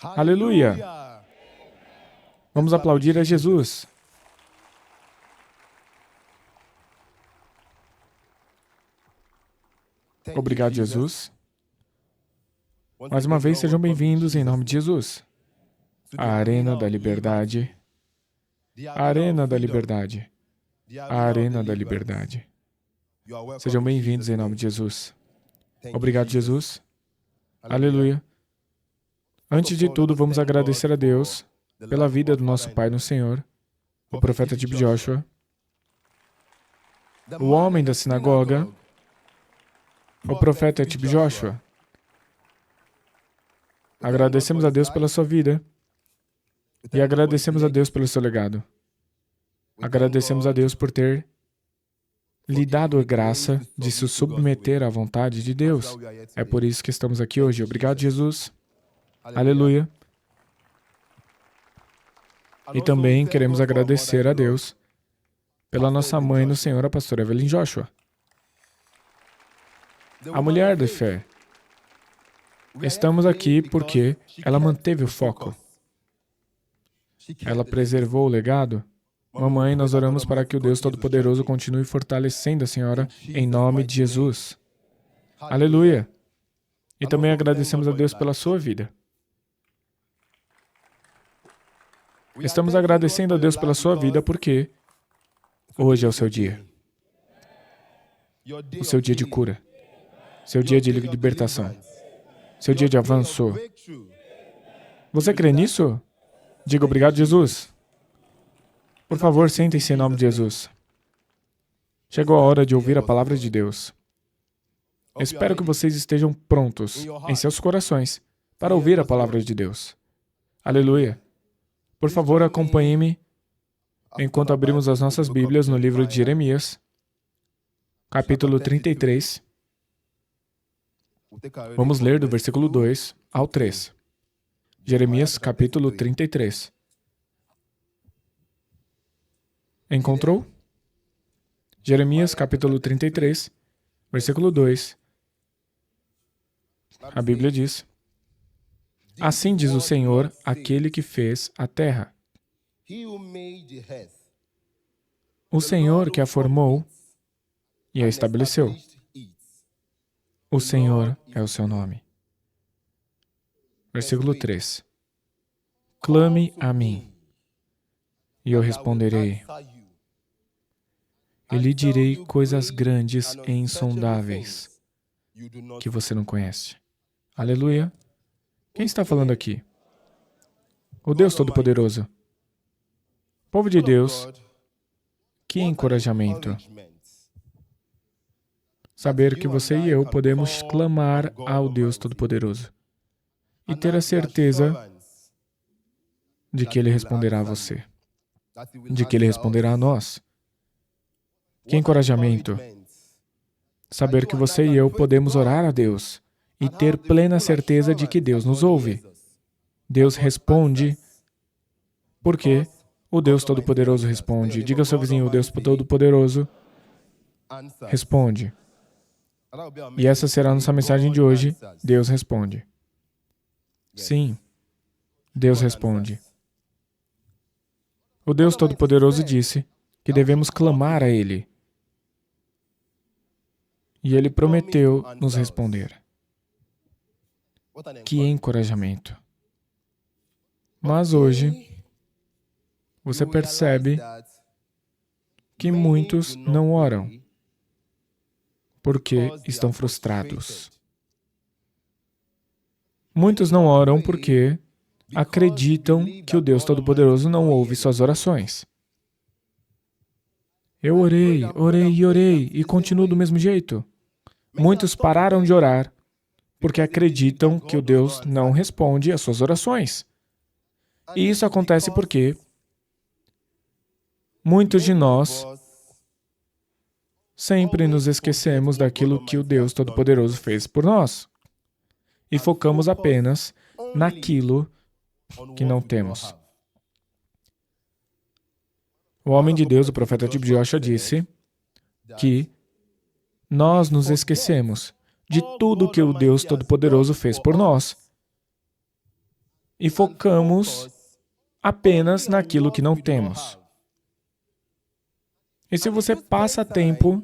Aleluia! Vamos aplaudir a Jesus. Obrigado, Jesus. Mais uma vez, sejam bem-vindos em nome de Jesus. A Arena da Liberdade. A Arena da Liberdade. A Arena da Liberdade. Sejam bem-vindos em nome de Jesus. Obrigado, Jesus. Aleluia. Antes de tudo, vamos agradecer a Deus pela vida do nosso Pai no Senhor, o profeta T.B. Joshua, o homem da sinagoga, o profeta T.B. Joshua. Agradecemos a Deus pela sua vida e agradecemos a Deus pelo seu legado. Agradecemos a Deus por ter lhe dado a graça de se submeter à vontade de Deus. É por isso que estamos aqui hoje. Obrigado, Jesus. Aleluia. E também queremos agradecer a Deus pela nossa mãe no Senhor, a pastora Evelyn Joshua. A mulher de fé. Estamos aqui porque ela manteve o foco. Ela preservou o legado. Mamãe, nós oramos para que o Deus Todo-Poderoso continue fortalecendo a senhora em nome de Jesus. Aleluia. E também agradecemos a Deus pela sua vida. Estamos agradecendo a Deus pela sua vida porque hoje é o seu dia. O seu dia de cura. Seu dia de libertação. Seu dia de avanço. Você crê nisso? Diga obrigado, Jesus. Por favor, sentem-se em nome de Jesus. Chegou a hora de ouvir a palavra de Deus. Espero que vocês estejam prontos em seus corações para ouvir a palavra de Deus. Aleluia. Por favor, acompanhe-me enquanto abrimos as nossas Bíblias no livro de Jeremias, capítulo 33. Vamos ler do versículo 2 ao 3. Jeremias, capítulo 33. Encontrou? Jeremias, capítulo 33, versículo 2. A Bíblia diz: Assim diz o Senhor, aquele que fez a terra. O Senhor que a formou e a estabeleceu. O Senhor é o seu nome. Versículo 3. Clame a mim, e eu responderei. E lhe direi coisas grandes e insondáveis que você não conhece. Aleluia. Quem está falando aqui? O Deus Todo-Poderoso. Povo de Deus, que encorajamento. Saber que você e eu podemos clamar ao Deus Todo-Poderoso e ter a certeza de que Ele responderá a você, de que Ele responderá a nós. Que encorajamento. Saber que você e eu podemos orar a Deus e ter plena certeza de que Deus nos ouve. Deus responde porque o Deus Todo-Poderoso responde. Diga ao seu vizinho, o Deus Todo-Poderoso responde. E essa será a nossa mensagem de hoje. Deus responde. Sim, Deus responde. O Deus Todo-Poderoso disse que devemos clamar a Ele. E Ele prometeu nos responder. Que encorajamento. Mas hoje, você percebe que muitos não oram porque estão frustrados. Muitos não oram porque acreditam que o Deus Todo-Poderoso não ouve suas orações. Eu orei, orei e orei e continuo do mesmo jeito. Muitos pararam de orar porque acreditam que o Deus não responde às suas orações. E isso acontece porque muitos de nós sempre nos esquecemos daquilo que o Deus Todo-Poderoso fez por nós e focamos apenas naquilo que não temos. O homem de Deus, o profeta T.B. Joshua, disse que nós nos esquecemos de tudo que o Deus Todo-Poderoso fez por nós e focamos apenas naquilo que não temos. E se você passa tempo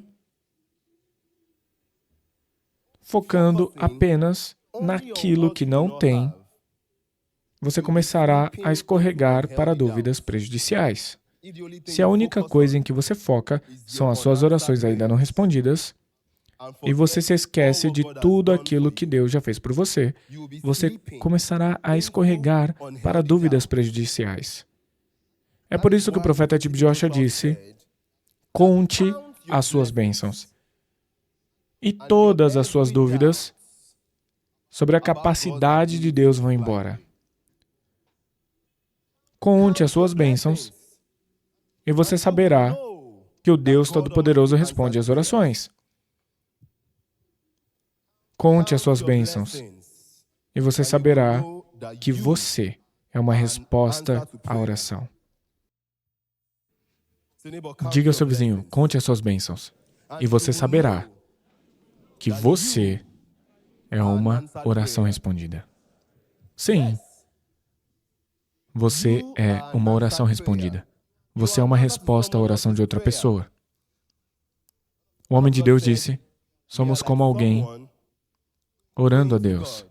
focando apenas naquilo que não tem, você começará a escorregar para dúvidas prejudiciais. Se a única coisa em que você foca são as suas orações ainda não respondidas, e você se esquece de tudo aquilo que Deus já fez por você, você começará a escorregar para dúvidas prejudiciais. É por isso que o profeta Tib Joshua disse: conte as suas bênçãos e todas as suas dúvidas sobre a capacidade de Deus vão embora. Conte as suas bênçãos e você saberá que o Deus Todo-Poderoso responde às orações. Conte as suas bênçãos e você saberá que você é uma resposta à oração. Diga ao seu vizinho, conte as suas bênçãos e você saberá que você é uma oração respondida. Sim, você é uma oração respondida. Você é uma resposta à oração de outra pessoa. O homem de Deus disse, somos como alguém orando a Deus.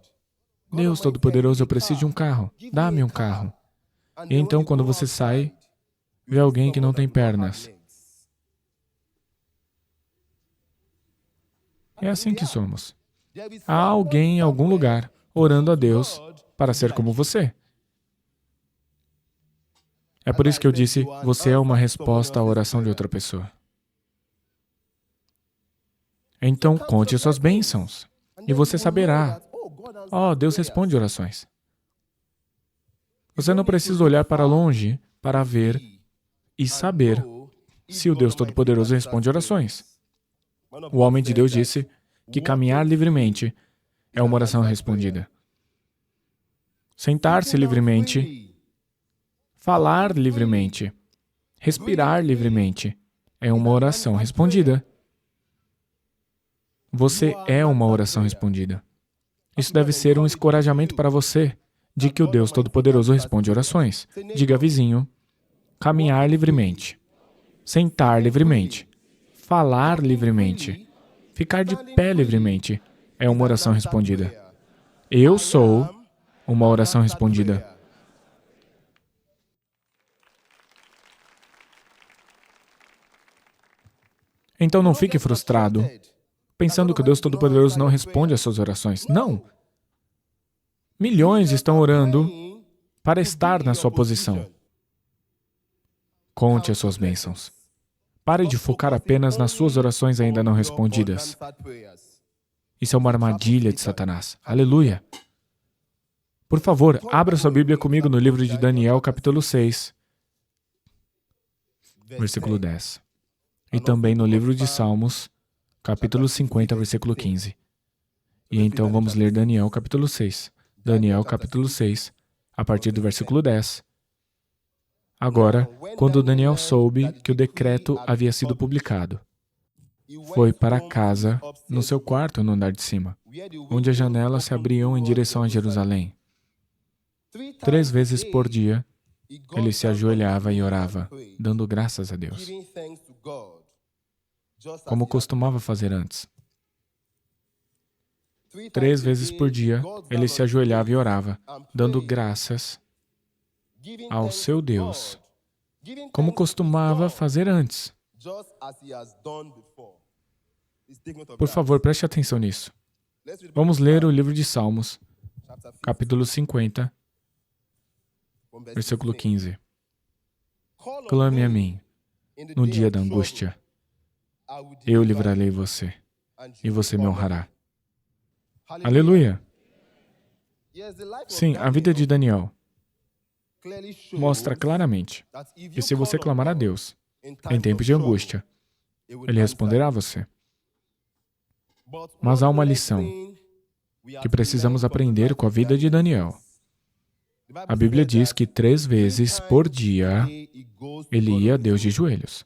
Deus Todo-Poderoso, eu preciso de um carro. Dá-me um carro. E então, quando você sai, vê alguém que não tem pernas. É assim que somos. Há alguém em algum lugar orando a Deus para ser como você. É por isso que eu disse, você é uma resposta à oração de outra pessoa. Então, conte suas bênçãos. E você saberá, Deus responde orações. Você não precisa olhar para longe para ver e saber se o Deus Todo-Poderoso responde orações. O homem de Deus disse que caminhar livremente é uma oração respondida. Sentar-se livremente, falar livremente, respirar livremente é uma oração respondida. Você é uma oração respondida. Isso deve ser um encorajamento para você de que o Deus Todo-Poderoso responde orações. Diga, vizinho, caminhar livremente, sentar livremente, falar livremente, ficar de pé livremente é uma oração respondida. Eu sou uma oração respondida. Então não fique frustrado, pensando que o Deus Todo-Poderoso não responde às suas orações. Não! Milhões estão orando para estar na sua posição. Conte as suas bênçãos. Pare de focar apenas nas suas orações ainda não respondidas. Isso é uma armadilha de Satanás. Aleluia! Por favor, abra sua Bíblia comigo no livro de Daniel, capítulo 6, versículo 10. E também no livro de Salmos, capítulo 50, versículo 15. E então vamos ler Daniel, capítulo 6. Daniel, capítulo 6, a partir do versículo 10. Agora, quando Daniel soube que o decreto havia sido publicado, foi para casa, no seu quarto no andar de cima, onde as janelas se abriam em direção a Jerusalém. 3 vezes por dia, ele se ajoelhava e orava, dando graças a Deus, como costumava fazer antes. 3 vezes por dia, ele se ajoelhava e orava, dando graças ao seu Deus, como costumava fazer antes. Por favor, preste atenção nisso. Vamos ler o livro de Salmos, capítulo 50, versículo 15. Clame a mim no dia da angústia. Eu livrarei você, e você me honrará. Aleluia! Sim, a vida de Daniel mostra claramente que se você clamar a Deus em tempos de angústia, Ele responderá a você. Mas há uma lição que precisamos aprender com a vida de Daniel. A Bíblia diz que 3 vezes por dia ele ia a Deus de joelhos,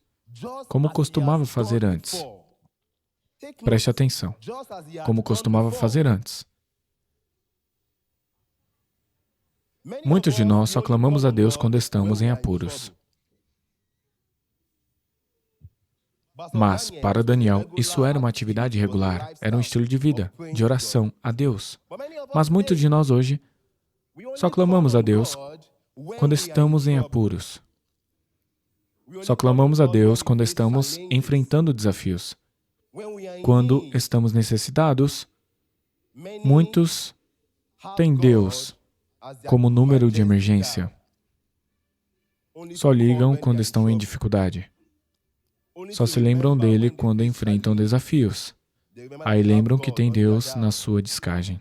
como costumava fazer antes. Preste atenção, como costumava fazer antes. Muitos de nós só clamamos a Deus quando estamos em apuros. Mas, para Daniel, isso era uma atividade regular, era um estilo de vida, de oração a Deus. Mas muitos de nós hoje só clamamos a Deus quando estamos em apuros. Só clamamos a Deus quando estamos enfrentando desafios. Quando estamos necessitados, muitos têm Deus como número de emergência. Só ligam quando estão em dificuldade. Só se lembram dele quando enfrentam desafios. Aí lembram que tem Deus na sua descagem.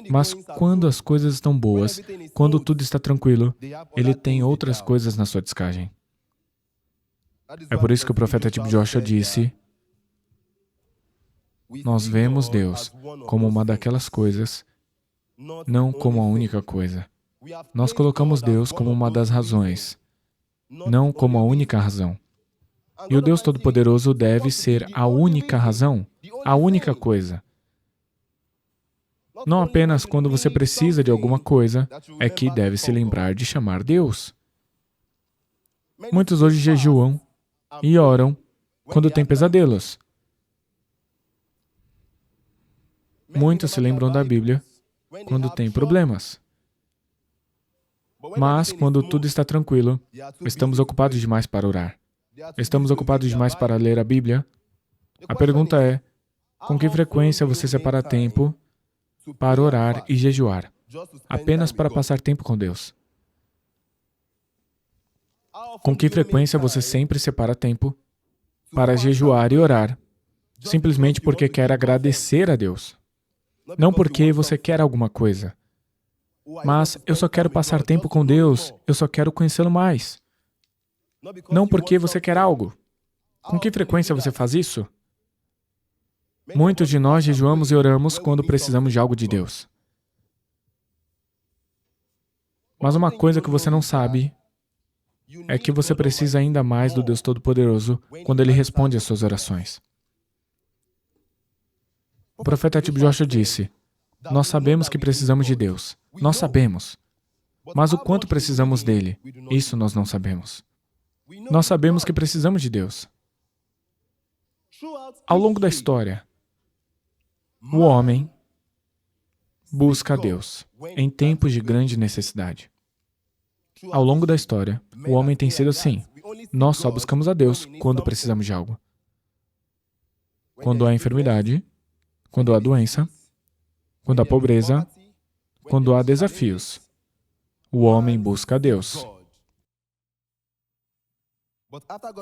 Mas quando as coisas estão boas, quando tudo está tranquilo, ele tem outras coisas na sua descagem. É por isso que o profeta tipo Joshua disse: nós vemos Deus como uma daquelas coisas, não como a única coisa. Nós colocamos Deus como uma das razões, não como a única razão. E o Deus Todo-Poderoso deve ser a única razão, a única coisa. Não apenas quando você precisa de alguma coisa é que deve se lembrar de chamar Deus. Muitos hoje jejuam e oram quando têm pesadelos. Muitos se lembram da Bíblia quando têm problemas. Mas, quando tudo está tranquilo, estamos ocupados demais para orar. Estamos ocupados demais para ler a Bíblia. A pergunta é, com que frequência você separa tempo para orar e jejuar, apenas para passar tempo com Deus? Com que frequência você sempre separa tempo para jejuar e orar, simplesmente porque quer agradecer a Deus? Não porque você quer alguma coisa, mas eu só quero passar tempo com Deus, eu só quero conhecê-lo mais. Não porque você quer algo. Com que frequência você faz isso? Muitos de nós jejuamos e oramos quando precisamos de algo de Deus. Mas uma coisa que você não sabe é que você precisa ainda mais do Deus Todo-Poderoso quando Ele responde às suas orações. O profeta tipo Joshua disse: nós sabemos que precisamos de Deus. Nós sabemos. Mas o quanto precisamos dele, isso nós não sabemos. Nós sabemos que precisamos de Deus. Ao longo da história, o homem busca a Deus em tempos de grande necessidade. Ao longo da história, o homem tem sido assim. Nós só buscamos a Deus quando precisamos de algo. Quando há enfermidade, quando há doença, quando há pobreza, quando há desafios, o homem busca a Deus.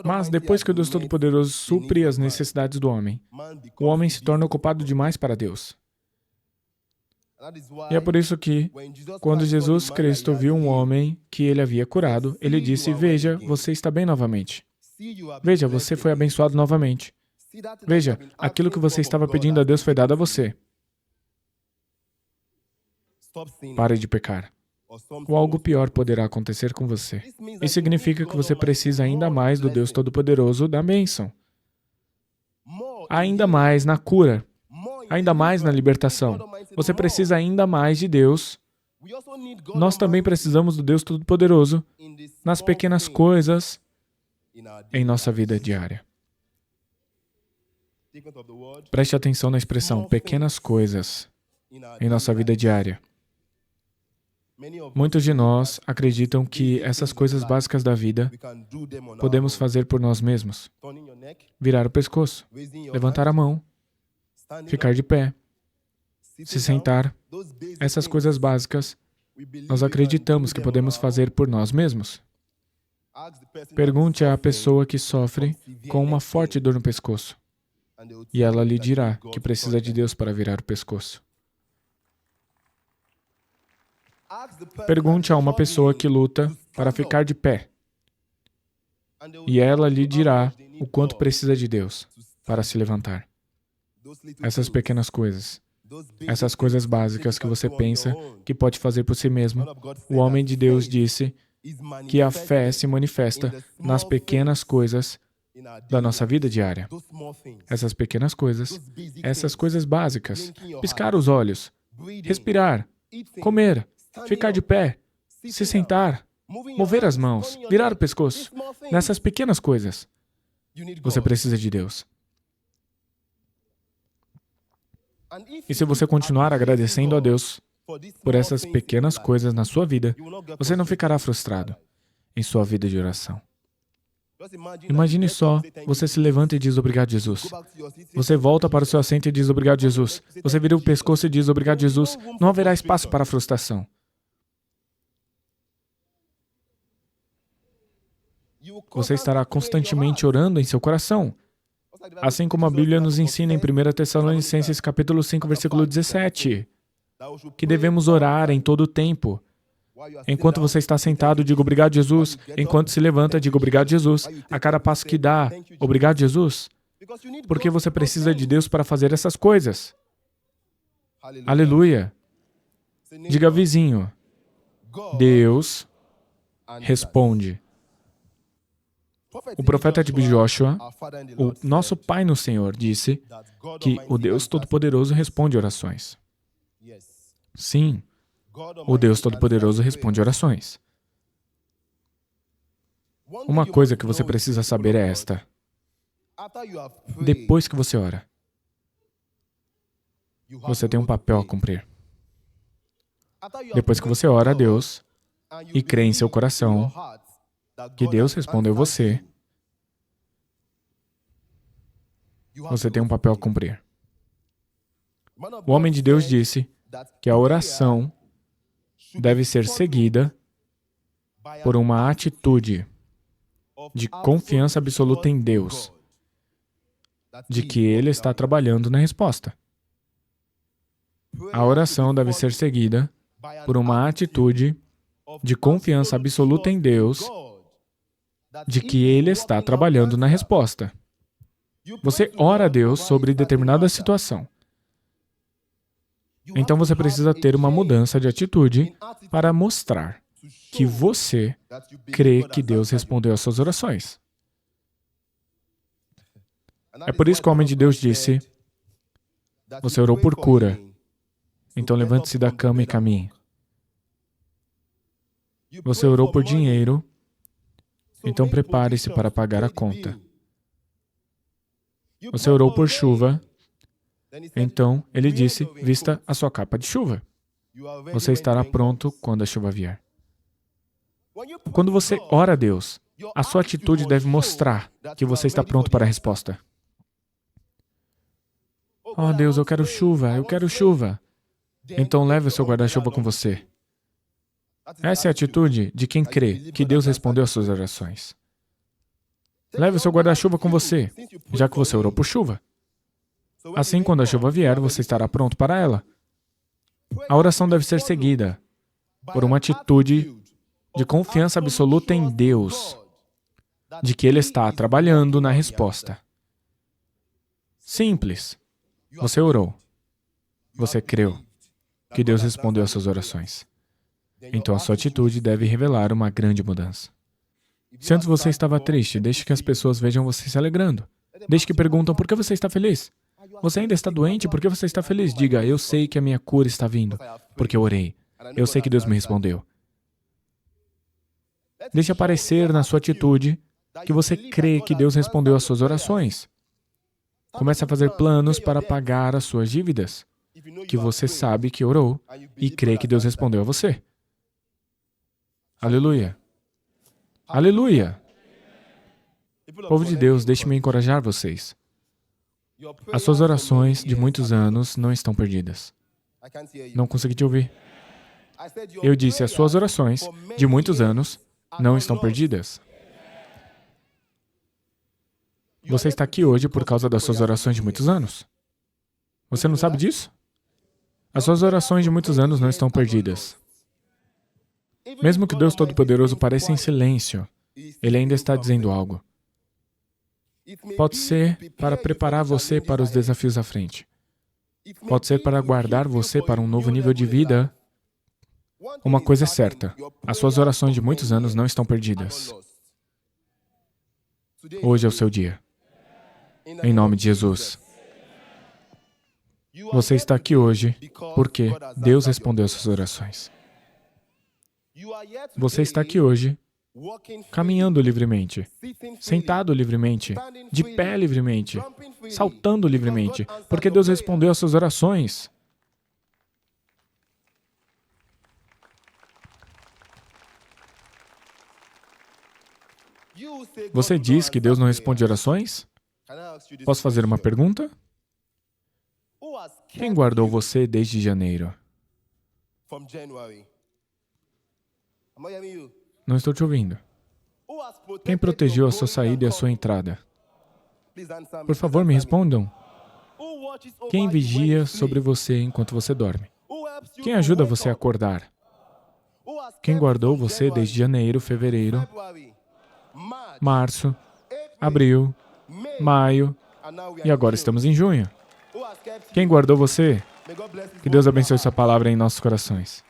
Mas depois que o Deus Todo-Poderoso supre as necessidades do homem, o homem se torna ocupado demais para Deus. E é por isso que, quando Jesus Cristo viu um homem que ele havia curado, ele disse: veja, você está bem novamente. Veja, você foi abençoado novamente. Veja, aquilo que você estava pedindo a Deus foi dado a você. Pare de pecar. Ou algo pior poderá acontecer com você. Isso significa que você precisa ainda mais do Deus Todo-Poderoso da bênção. Ainda mais na cura. Ainda mais na libertação. Você precisa ainda mais de Deus. Nós também precisamos do Deus Todo-Poderoso nas pequenas coisas em nossa vida diária. Preste atenção na expressão pequenas coisas em nossa vida diária. Muitos de nós acreditam que essas coisas básicas da vida podemos fazer por nós mesmos. Virar o pescoço, levantar a mão, ficar de pé, se sentar. Essas coisas básicas, nós acreditamos que podemos fazer por nós mesmos. Pergunte à pessoa que sofre com uma forte dor no pescoço, e ela lhe dirá que precisa de Deus para virar o pescoço. Pergunte a uma pessoa que luta para ficar de pé, e ela lhe dirá o quanto precisa de Deus para se levantar. Essas pequenas coisas, essas coisas básicas que você pensa que pode fazer por si mesmo, o homem de Deus disse que a fé se manifesta nas pequenas coisas da nossa vida diária. Essas pequenas coisas, essas coisas básicas, piscar os olhos, respirar, comer, ficar de pé, se sentar, mover as mãos, virar o pescoço. Nessas pequenas coisas, você precisa de Deus. E se você continuar agradecendo a Deus por essas pequenas coisas na sua vida, você não ficará frustrado em sua vida de oração. Imagine só, você se levanta e diz obrigado, Jesus. Você volta para o seu assento e diz obrigado, Jesus. Você vira o pescoço e diz obrigado, Jesus. Não haverá espaço para frustração. Você estará constantemente orando em seu coração. Assim como a Bíblia nos ensina em 1 Tessalonicenses capítulo 5, versículo 17, que devemos orar em todo o tempo. Enquanto você está sentado, diga obrigado, Jesus. Enquanto se levanta, diga obrigado, Jesus. A cada passo que dá, obrigado, Jesus. Porque você precisa de Deus para fazer essas coisas. Aleluia. Diga vizinho, Deus responde. O profeta de Joshua, o nosso Pai no Senhor, disse que o Deus Todo-Poderoso responde orações. Sim, o Deus Todo-Poderoso responde orações. Uma coisa que você precisa saber é esta. Depois que você ora, você tem um papel a cumprir. Depois que você ora a Deus e crê em seu coração que Deus respondeu você, você tem um papel a cumprir. O homem de Deus disse que a oração deve ser seguida por uma atitude de confiança absoluta em Deus, de que Ele está trabalhando na resposta. A oração deve ser seguida por uma atitude de confiança absoluta em Deus, de que Ele está trabalhando na resposta. Você ora a Deus sobre determinada situação. Então você precisa ter uma mudança de atitude para mostrar que você crê que Deus respondeu às suas orações. É por isso que o homem de Deus disse, você orou por cura, então levante-se da cama e caminhe. Você orou por dinheiro, então prepare-se para pagar a conta. Você orou por chuva, então ele disse, vista a sua capa de chuva. Você estará pronto quando a chuva vier. Quando você ora a Deus, a sua atitude deve mostrar que você está pronto para a resposta. Oh Deus, eu quero chuva, eu quero chuva. Então leve o seu guarda-chuva com você. Essa é a atitude de quem crê que Deus respondeu às suas orações. Leve o seu guarda-chuva com você, já que você orou por chuva. Assim, quando a chuva vier, você estará pronto para ela. A oração deve ser seguida por uma atitude de confiança absoluta em Deus, de que Ele está trabalhando na resposta. Simples. Você orou. Você creu que Deus respondeu às suas orações. Então a sua atitude deve revelar uma grande mudança. Se antes você estava triste, deixe que as pessoas vejam você se alegrando. Deixe que perguntam, por que você está feliz? Você ainda está doente? Por que você está feliz? Diga, eu sei que a minha cura está vindo, porque eu orei. Eu sei que Deus me respondeu. Deixe aparecer na sua atitude que você crê que Deus respondeu às suas orações. Comece a fazer planos para pagar as suas dívidas, que você sabe que orou e crê que Deus respondeu a você. Aleluia. Aleluia. Povo de Deus, deixe-me encorajar vocês. As suas orações de muitos anos não estão perdidas. Não consegui te ouvir. Eu disse, as suas orações de muitos anos não estão perdidas. Você está aqui hoje por causa das suas orações de muitos anos. Você não sabe disso? As suas orações de muitos anos não estão perdidas. Mesmo que Deus Todo-Poderoso pareça em silêncio, Ele ainda está dizendo algo. Pode ser para preparar você para os desafios à frente. Pode ser para guardar você para um novo nível de vida. Uma coisa é certa, as suas orações de muitos anos não estão perdidas. Hoje é o seu dia. Em nome de Jesus. Você está aqui hoje porque Deus respondeu às suas orações. Você está aqui hoje, caminhando livremente, sentado livremente, de pé livremente, saltando livremente, porque Deus respondeu às suas orações. Você diz que Deus não responde orações? Posso fazer uma pergunta? Quem guardou você desde janeiro? Não estou te ouvindo. Quem protegeu a sua saída e a sua entrada? Por favor, me respondam. Quem vigia sobre você enquanto você dorme? Quem ajuda você a acordar? Quem guardou você desde janeiro, fevereiro, março, abril, maio e agora estamos em junho? Quem guardou você? Que Deus abençoe sua palavra em nossos corações.